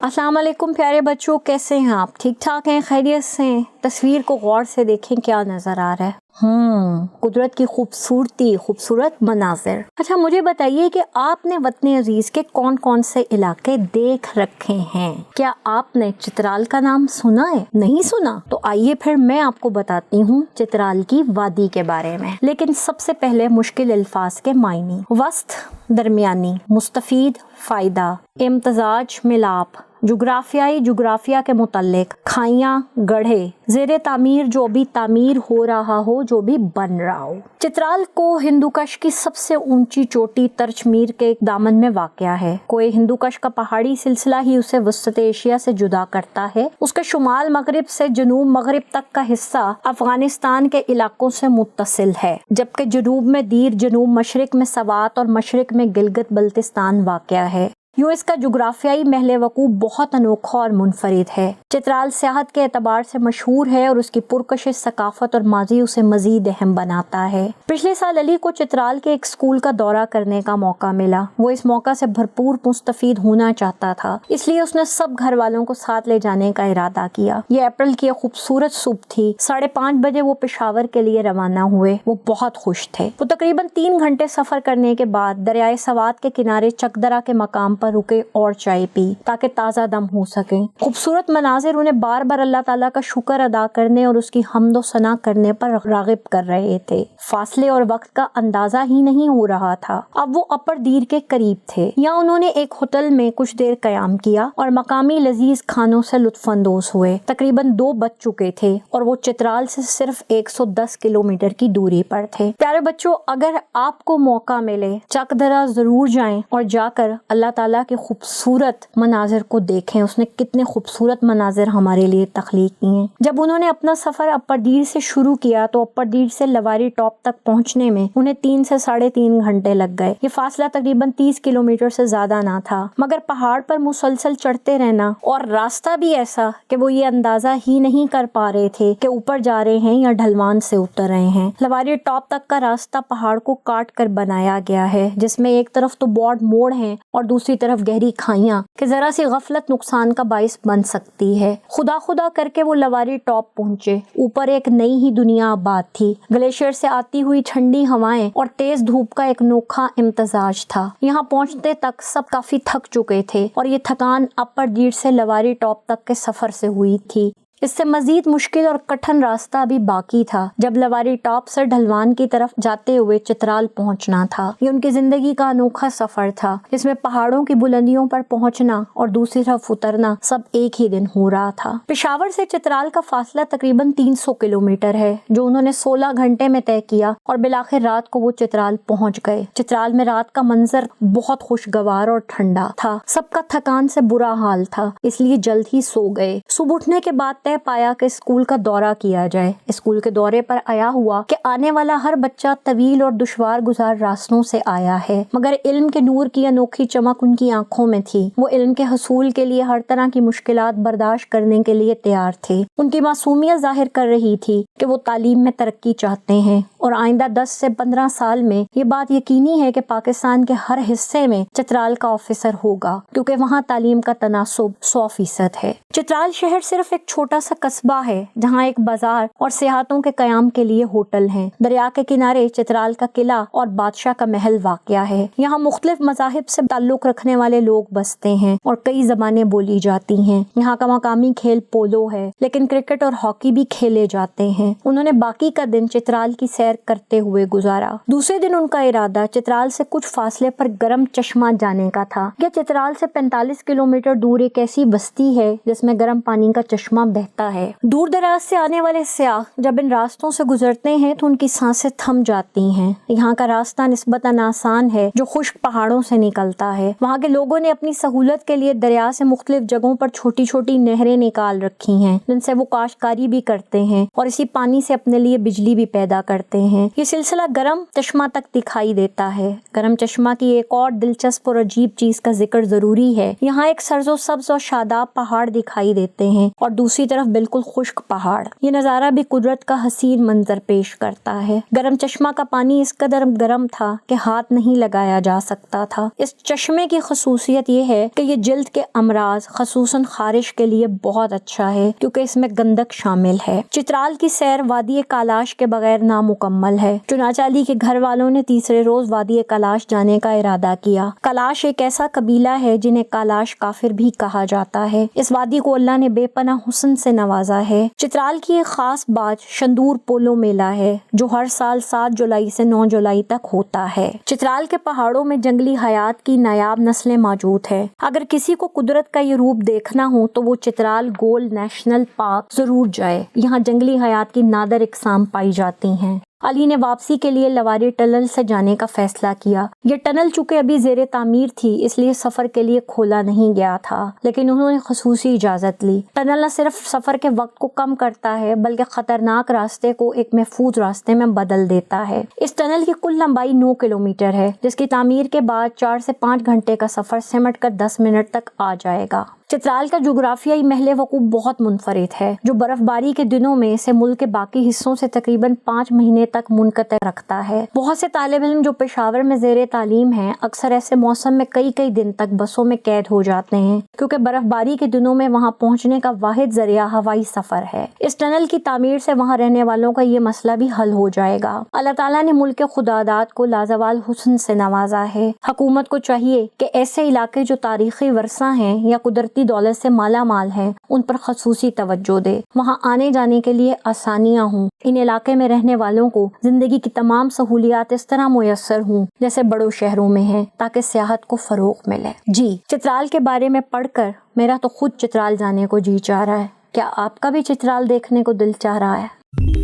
अस्सलाम वालेकुम प्यारे बच्चों, कैसे हैं आप? ठीक ठाक हैं, खैरियत से हैं? तस्वीर को गौर से देखें, क्या नजर आ रहा है? कुदरत की खूबसूरती, खूबसूरत मनाजिर। अच्छा, मुझे बताइए कि आपने वतन अजीज के कौन कौन से इलाके देख रखे हैं? क्या आपने चित्राल का नाम सुना है? नहीं सुना? तो आइए फिर मैं आपको बताती हूँ चित्राल की वादी के बारे में। लेकिन सबसे पहले मुश्किल अल्फाज के मायने। वस्त, दरमियानी, मुस्तफीद, फायदा, इम्तजाज, मिलाप, जुग्राफिया के मुतालिक, खाइयाँ, गढ़े, ज़ेरे तामीर, जो भी तामीर हो रहा हो, जो भी बन रहा हो। चित्राल को हिंदूकश की सबसे ऊंची चोटी तरचमीर के एक दामन में वाक़या है। कोई हिंदूकश का पहाड़ी सिलसिला ही उसे वसत एशिया से जुदा करता है। उसके शुमाल मगरिब से जनूब मगरिब तक का हिस्सा अफगानिस्तान के इलाकों से मुत्तसिल है, जबकि जनूब में दीर, जनूब मशरिक में सवात और मशरिक में गिलगित बल्तिस्तान वाक़या है। यूँ इसका जुग्राफियाई महल वकूफ़ बहुत अनोखा और मुनफरिद है। चित्राल सियाहत के एतबार से मशहूर है और उसकी पुरकशिश सकाफत और माजी उसे मजीद अहम बनाता है। पिछले साल अली को चित्राल के एक स्कूल का दौरा करने का मौका मिला। वो इस मौका से भरपूर मुस्तफीद होना चाहता था, इसलिए उसने सब घर वालों को साथ ले जाने का इरादा किया। ये अप्रैल की एक खूबसूरत सुबह थी। 5:30 बजे वो पेशावर के लिए रवाना हुए। वो बहुत खुश थे। वो तकरीबन 3 घंटे सफर करने के बाद दरियाए सवात के किनारे चकदरा के मकाम पर रुके और चाय पी ताकि ताज़ा दम हो सके। खूबसूरत मनाजिर उन्हें बार बार अल्लाह ताला का शुक्र अदा करने और उसकी हम्द व सना करने पर रागिब कर रहे थे। फासले और वक्त का अंदाजा ही नहीं हो रहा था। अब वो अपर दीर के करीब थे। यहाँ उन्होंने एक होटल में कुछ देर कयाम किया और मकामी लजीज खानों से लुत्फानंदोज हुए। तकरीबन 2 बज चुके थे और वो चित्राल से सिर्फ 110 किलोमीटर की दूरी पर थे। प्यारे बच्चों, अगर आपको मौका मिले चकदरा जरूर जाएं और जाकर अल्लाह ताला के खूबसूरत मनाजिर को देखें। उसने कितने खूबसूरत मनाजिर हमारे लिए तख्लीक किए हैं। जब उन्होंने अपना सफर अपर दीर से शुरू किया तो अपर दीर से लवारी टॉप तक पहुंचने में उन्हें 3 से 3.5 घंटे लग गए। ये फासला तकरीबन 30 किलोमीटर से ज्यादा ना था, मगर पहाड़ पर मुसलसल चढ़ते रहना और रास्ता भी ऐसा कि वो ये अंदाजा ही नहीं कर पा रहे थे कि ऊपर जा रहे हैं या ढलवान से उतर रहे हैं। लवारी टॉप तक का रास्ता पहाड़ को काट कर बनाया गया है, जिसमें एक तरफ तो बॉर्ड मोड़ है और दूसरी तरफ गहरी खाइयां कि जरा सी गफलत नुकसान का बाइस बन सकती है। खुदा खुदा करके वो लवारी टॉप पहुंचे। ऊपर एक नई ही दुनिया आबाद थी। ग्लेशियर से आती हुई ठंडी हवाएं और तेज धूप का एक नोखा इम्तजाज था। यहाँ पहुंचते तक सब काफी थक चुके थे और ये थकान अपर दीर से लवारी टॉप तक के सफर से हुई थी। इससे मजीद मुश्किल और कठिन रास्ता अभी बाकी था, जब लवारी टॉप से ढलवान की तरफ जाते हुए चित्राल पहुंचना था। ये उनकी जिंदगी का अनोखा सफर था, जिसमें पहाड़ों की बुलंदियों पर पहुंचना और दूसरी तरफ उतरना सब एक ही दिन हो रहा था। पेशावर से चित्राल का फासला तकरीबन 300 किलोमीटर है, जो उन्होंने 16 घंटे में तय किया और बिलाखिर रात को वो चित्राल पहुँच गए। चित्राल में रात का मंजर बहुत खुशगवार और ठंडा था। सबका थकान से बुरा हाल था, इसलिए जल्द ही सो गए। सुबह उठने के बाद पाया कि स्कूल का दौरा किया जाए। स्कूल के दौरे पर आया हुआ कि आने वाला हर बच्चा तवील और दुश्वार गुजार रास्तों से आया है, मगर इल्म के नूर की अनोखी चमक उनकी आंखों में थी। वो इल्म के हसूल के लिए हर तरह की मुश्किलात बर्दाश्त करने के लिए तैयार थे। उनकी मासूमियत जाहिर कर रही थी कि वो तालीम में तरक्की चाहते हैं और आइंदा 10 से 15 साल में ये बात यकीनी है कि पाकिस्तान के हर हिस्से में चित्राल का ऑफिसर होगा, क्योंकि वहाँ तालीम का तनासुब 100% है। चित्राल शहर सिर्फ एक छोटा सा कस्बा है, जहाँ एक बाजार और सियाहतों के कयाम के लिए होटल हैं। दरिया के किनारे चित्राल का किला और बादशाह का महल वाक़या है। यहाँ मुख्तलिफ मज़ाहिब से ताल्लुक रखने वाले लोग बसते हैं और कई ज़बानें बोली जाती हैं। यहाँ का मकामी खेल पोलो है, लेकिन क्रिकेट और हॉकी भी खेले जाते हैं। उन्होंने बाकी का दिन चित्राल की सैर करते हुए गुजारा। दूसरे दिन उनका इरादा चित्राल से कुछ फासले पर गरम चश्मा जाने का था। यह चित्राल से 45 किलोमीटर दूर एक ऐसी बस्ती है जिसमें गर्म पानी का चश्मा बहता है। दूर दराज से आने वाले सयाह जब इन रास्तों से गुजरते हैं तो उनकी सांसें थम जाती हैं। यहाँ का रास्ता निस्बतन आसान है, जो खुश्क पहाड़ों से निकलता है। वहाँ के लोगों ने अपनी सहूलत के लिए दरिया से मुख्तलिफ जगहों पर छोटी छोटी नहरें निकाल रखी हैं, जिनसे वो काश्तकारी भी करते हैं और इसी पानी से अपने लिए बिजली भी पैदा करते हैं। ये सिलसिला गरम चश्मा तक दिखाई देता है। गरम चश्मा की एक और दिलचस्प और अजीब चीज का जिक्र जरूरी है। यहाँ एक सरजो सब्ज और शादाब पहाड़ दिखाई देते हैं और दूसरी तरफ طرف بالکل خشک پہاڑ۔ یہ نظارہ بھی قدرت کا حسین منظر پیش کرتا ہے۔ گرم چشمہ کا پانی اس قدر گرم تھا کہ ہاتھ نہیں لگایا جا سکتا تھا۔ اس چشمے کی خصوصیت یہ ہے کہ یہ جلد کے امراض خصوصاً خارش کے لیے بہت اچھا ہے کیونکہ اس میں گندک شامل ہے۔ چترال کی سیر وادی کیلاش کے بغیر نامکمل ہے، چنانچہ علی کے گھر والوں نے تیسرے روز وادی کیلاش جانے کا ارادہ کیا۔ کیلاش ایک ایسا قبیلہ ہے جنہیں کیلاش کافر بھی کہا جاتا ہے۔ اس وادی کو اللہ نے بے پناہ حسن سے نوازا ہے۔ چترال کی ایک خاص بات شندور پولو میلہ ہے جو ہر سال 7 جولائی سے 9 جولائی تک ہوتا ہے۔ چترال کے پہاڑوں میں جنگلی حیات کی نایاب نسلیں موجود ہیں۔ اگر کسی کو قدرت کا یہ روپ دیکھنا ہو تو وہ چترال گولڈ نیشنل پارک ضرور جائے۔ یہاں جنگلی حیات کی نادر اقسام پائی جاتی ہیں۔ علی نے واپسی کے لیے لواری ٹنل سے جانے کا فیصلہ کیا۔ یہ ٹنل چونکہ ابھی زیر تعمیر تھی اس لیے سفر کے لیے کھولا نہیں گیا تھا، لیکن انہوں نے خصوصی اجازت لی۔ ٹنل نہ صرف سفر کے وقت کو کم کرتا ہے بلکہ خطرناک راستے کو ایک محفوظ راستے میں بدل دیتا ہے۔ اس ٹنل کی کل لمبائی 9 کلومیٹر ہے، جس کی تعمیر کے بعد 4 سے 5 گھنٹے کا سفر سمٹ کر 10 منٹ تک آ جائے گا۔ چترال کا جغرافیائی محل وقوع بہت منفرد ہے، جو برف باری کے دنوں میں اسے ملک کے باقی حصوں سے تقریباً 5 مہینے تک منقطع رکھتا ہے۔ بہت سے طالب علم جو پشاور میں زیر تعلیم ہیں اکثر ایسے موسم میں کئی دن تک بسوں میں قید ہو جاتے ہیں، کیونکہ برف باری کے دنوں میں وہاں پہنچنے کا واحد ذریعہ ہوائی سفر ہے۔ اس ٹنل کی تعمیر سے وہاں رہنے والوں کا یہ مسئلہ بھی حل ہو جائے گا۔ اللہ تعالیٰ نے ملک کے خداداد کو لازوال حسن سے نوازا ہے۔ حکومت کو چاہیے کہ ایسے علاقے جو تاریخی ورثہ ہیں یا قدرتی دولت سے مالا مال ہیں ان پر خصوصی توجہ دے۔ وہاں آنے جانے کے لیے آسانیاں ہوں۔ ان علاقے میں رہنے والوں کو زندگی کی تمام سہولیات اس طرح میسر ہوں جیسے بڑوں شہروں میں ہیں، تاکہ سیاحت کو فروغ ملے۔ جی، چترال کے بارے میں پڑھ کر میرا تو خود چترال جانے کو جی چاہ رہا ہے۔ کیا آپ کا بھی چترال دیکھنے کو دل چاہ رہا ہے؟